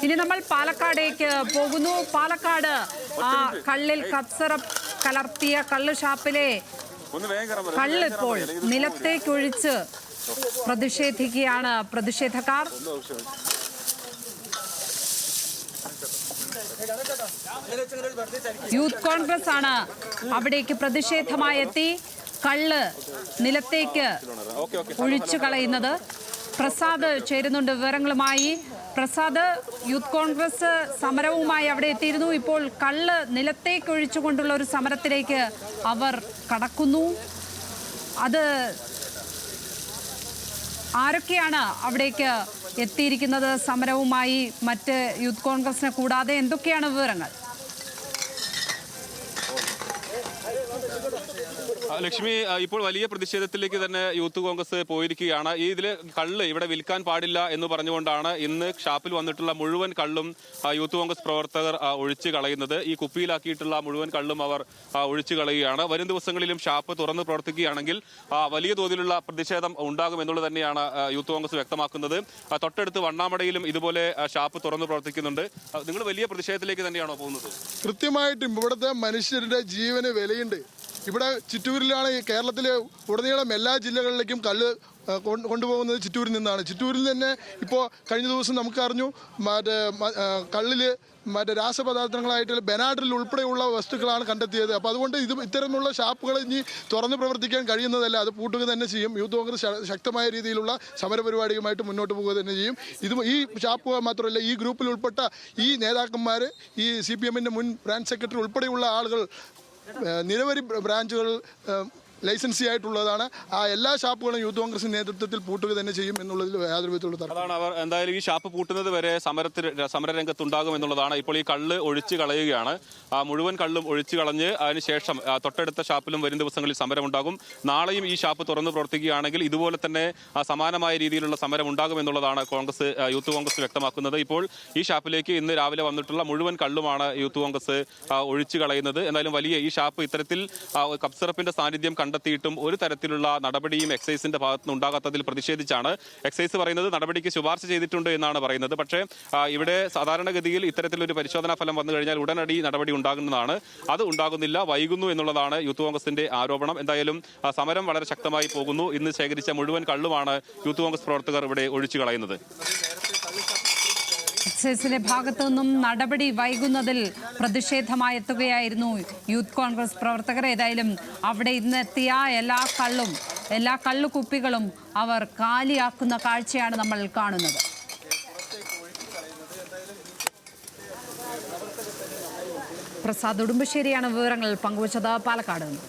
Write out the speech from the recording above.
ഇനി നമ്മൾ പാലക്കാടേക്ക് പോകുന്നു. പാലക്കാട് കള്ളിൽ കപ്സറപ്പ് കലർത്തിയ കള്ള് ഷാപ്പിലെ കള്ള് ഇപ്പോൾ നിലത്തേക്കൊഴിച്ച് പ്രതിഷേധിക്കുകയാണ് പ്രതിഷേധക്കാർ. യൂത്ത് കോൺഗ്രസ് ആണ് അവിടേക്ക് പ്രതിഷേധമായി എത്തി കള്ള് നിലത്തേക്ക് ഒഴിച്ചു കളയുന്നത്. പ്രസാദ് ചേരുന്നുണ്ട് വിവരങ്ങളുമായി. പ്രസാദ്, യൂത്ത് കോൺഗ്രസ് സമരവുമായി അവിടെ എത്തിയിരുന്നു. ഇപ്പോൾ കള്ള് നിലത്തേക്ക് ഒഴിച്ചുകൊണ്ടുള്ള ഒരു സമരത്തിലേക്ക് അവർ കടക്കുന്നു. അത് ആരൊക്കെയാണ് അവിടേക്ക് എത്തിയിരിക്കുന്നത് സമരവുമായി? മറ്റ് യൂത്ത് കോൺഗ്രസിനെ കൂടാതെ എന്തൊക്കെയാണ് വിവരങ്ങൾ? ലക്ഷ്മി, ഇപ്പോൾ വലിയ പ്രതിഷേധത്തിലേക്ക് തന്നെ യൂത്ത് കോൺഗ്രസ് പോയിരിക്കുകയാണ്. ഇതിൽ കള്ള് ഇവിടെ വിൽക്കാൻ പാടില്ല എന്ന് പറഞ്ഞുകൊണ്ടാണ് ഇന്ന് ഷാപ്പിൽ വന്നിട്ടുള്ള മുഴുവൻ കള്ളും യൂത്ത് കോൺഗ്രസ് പ്രവർത്തകർ ഒഴിച്ചു കളയുന്നത്. ഈ കുപ്പിയിലാക്കിയിട്ടുള്ള മുഴുവൻ കള്ളും അവർ ഒഴിച്ചു കളയുകയാണ്. വരും ദിവസങ്ങളിലും ഷാപ്പ് തുറന്ന് പ്രവർത്തിക്കുകയാണെങ്കിൽ വലിയ തോതിലുള്ള പ്രതിഷേധം ഉണ്ടാകുമെന്നുള്ളത് തന്നെയാണ് യൂത്ത് കോൺഗ്രസ് വ്യക്തമാക്കുന്നത്. തൊട്ടടുത്ത് വണ്ണാമടയിലും ഇതുപോലെ ഷാപ്പ് തുറന്ന് പ്രവർത്തിക്കുന്നുണ്ട്. നിങ്ങൾ വലിയ പ്രതിഷേധത്തിലേക്ക് തന്നെയാണോ പോകുന്നത്? കൃത്യമായിട്ടും ഇവിടുത്തെ മനുഷ്യരുടെ ജീവന് വിലയുണ്ട്. ഇവിടെ ചിറ്റൂരിലാണ്, ഈ കേരളത്തിലെ ഉടനീളം എല്ലാ ജില്ലകളിലേക്കും കല്ല് കൊണ്ടുപോകുന്നത് ചിറ്റൂരിൽ നിന്നാണ്. ചിറ്റൂരിൽ തന്നെ ഇപ്പോൾ കഴിഞ്ഞ ദിവസം നമുക്കറിഞ്ഞു കള്ളിൽ രാസപദാർത്ഥങ്ങളായിട്ടുള്ള ബെനാഡ്രിൽ ഉൾപ്പെടെയുള്ള വസ്തുക്കളാണ് കണ്ടെത്തിയത്. അപ്പോൾ അതുകൊണ്ട് ഇത്തരമുള്ള ഷാപ്പുകൾ ഇനി തുറന്ന് പ്രവർത്തിക്കാൻ കഴിയുന്നതല്ല, അത് പൂട്ടുക തന്നെ ചെയ്യും. യൂത്ത് കോൺഗ്രസ് ശക്തമായ രീതിയിലുള്ള സമരപരിപാടിയുമായിട്ട് മുന്നോട്ട് പോവുക തന്നെ ചെയ്യും. ഈ ഷാപ്പ് മാത്രമല്ല, ഈ ഗ്രൂപ്പിൽ ഉൾപ്പെട്ട ഈ നേതാക്കന്മാർ, ഈ CPM-ന്റെ മുൻ ബ്രാഞ്ച് സെക്രട്ടറി ഉൾപ്പെടെയുള്ള ആളുകൾ നിരവധി ബ്രാഞ്ചുകൾ ലൈസൻസി ആയിട്ടുള്ളതാണ്. ആ എല്ലാ ഷാപ്പുകളും യൂത്ത് കോൺഗ്രസിന്റെ നേതൃത്വത്തിൽ പൂട്ടുക തന്നെ ചെയ്യും എന്നുള്ളതിൽ യാതൊരു വിധത്തിലുള്ള തർക്കം. അതാണ് അവർ എന്തായാലും ഈ ഷാപ്പ് പൂട്ടുന്നത് വരെ സമരരംഗത്തുണ്ടാകും എന്നുള്ളതാണ്. ഇപ്പോൾ ഈ കള്ള് ഒഴിച്ചു കളയുകയാണ്. മുഴുവൻ കള്ളും ഒഴിച്ചു കളഞ്ഞ് അതിനുശേഷം തൊട്ടടുത്ത ഷാപ്പിലും വരും ദിവസങ്ങളിൽ സമരമുണ്ടാകും. നാളെയും ഈ ഷാപ്പ് തുറന്ന് പ്രവർത്തിക്കുകയാണെങ്കിൽ ഇതുപോലെ തന്നെ സമാനമായ രീതിയിലുള്ള സമരം ഉണ്ടാകും എന്നുള്ളതാണ് യൂത്ത് കോൺഗ്രസ് വ്യക്തമാക്കുന്നത്. ഇപ്പോൾ ഈ ഷാപ്പിലേക്ക് ഇന്ന് രാവിലെ വന്നിട്ടുള്ള മുഴുവൻ കള്ളുമാണ് യൂത്ത് കോൺഗ്രസ് ഒഴിച്ചു കളയുന്നത്. എന്തായാലും വലിയ ഈ ഷാപ്പ് ഇത്തരത്തിൽ കപ്സിറപ്പിന്റെ സാന്നിധ്യം കണ്ടെത്തിയിട്ടും ഒരു തരത്തിലുള്ള നടപടിയും എക്സൈസിന്റെ ഭാഗത്തുനിന്ന് ഉണ്ടാകാത്തതിൽ പ്രതിഷേധിച്ചാണ് എക്സൈസ് പറയുന്നത് നടപടിക്ക് ശുപാർശ ചെയ്തിട്ടുണ്ട് എന്നാണ് പറയുന്നത്. പക്ഷേ ഇവിടെ സാധാരണഗതിയിൽ ഇത്തരത്തിലൊരു പരിശോധനാ ഫലം വന്നു കഴിഞ്ഞാൽ ഉടനടി നടപടി ഉണ്ടാകുന്നതാണ്. അത് ഉണ്ടാകുന്നില്ല, വൈകുന്നു എന്നുള്ളതാണ് യൂത്ത് കോൺഗ്രസിന്റെ ആരോപണം. എന്തായാലും സമരം വളരെ ശക്തമായി പോകുന്നു. ഇന്ന് ശേഖരിച്ച മുഴുവൻ കള്ളുമാണ് യൂത്ത് കോൺഗ്രസ് പ്രവർത്തകർ ഇവിടെ ഒഴിച്ചു കളയുന്നത്. എക്സൈസിന്റെ ഭാഗത്തു നിന്നും നടപടി വൈകുന്നതിൽ പ്രതിഷേധമായി എത്തുകയായിരുന്നു യൂത്ത് കോൺഗ്രസ് പ്രവർത്തകർ. ഏതായാലും അവിടെ ഇന്നെത്തിയ എല്ലാ കള്ളുകുപ്പികളും അവർ കാലിയാക്കുന്ന കാഴ്ചയാണ് നമ്മൾ കാണുന്നത്. പ്രസാദ് ഉടുമ്പശ്ശേരിയാണ് വിവരങ്ങൾ പങ്കുവച്ചത് പാലക്കാട് നിന്ന്.